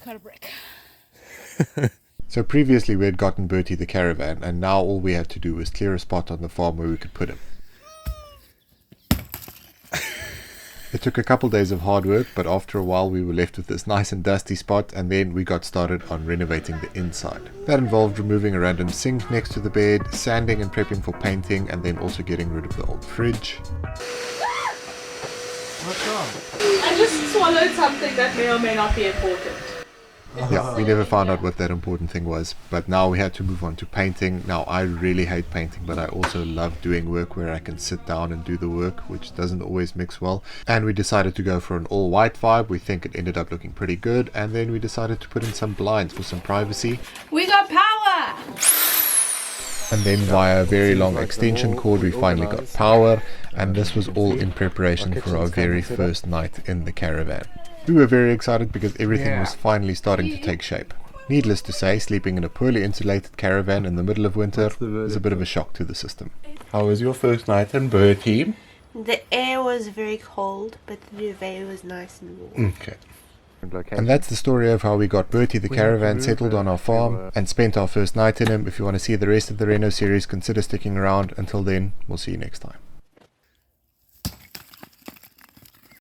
cut a brick. So previously we had gotten Bertie the Caravan, and now all we had to do was clear a spot on the farm where we could put him. It took a couple days of hard work, but after a while we were left with this nice and dusty spot, and then we got started on renovating the inside. That involved removing a random sink next to the bed, sanding and prepping for painting, and then also getting rid of the old fridge. What's wrong? I just swallowed something that may or may not be important. Yeah, we never found out what that important thing was, but now we had to move on to painting. Now I really hate painting, but I also love doing work where I can sit down and do the work, which doesn't always mix well. And we decided to go for an all white vibe. We think it ended up looking pretty good, and then we decided to put in some blinds for some privacy. We got power! And then via a very long extension cord we finally got power, and this was all in preparation for our very first night in the caravan. We were very excited because everything was finally starting to take shape. Needless to say, sleeping in a poorly insulated caravan in the middle of winter is a bit of a shock to the system. How was your first night in Bertie? The air was very cold, but the duvet was nice and warm. Okay. And that's the story of how we got Bertie the Caravan settled on our farm and spent our first night in him. If you want to see the rest of the Reno series, consider sticking around. Until then, we'll see you next time.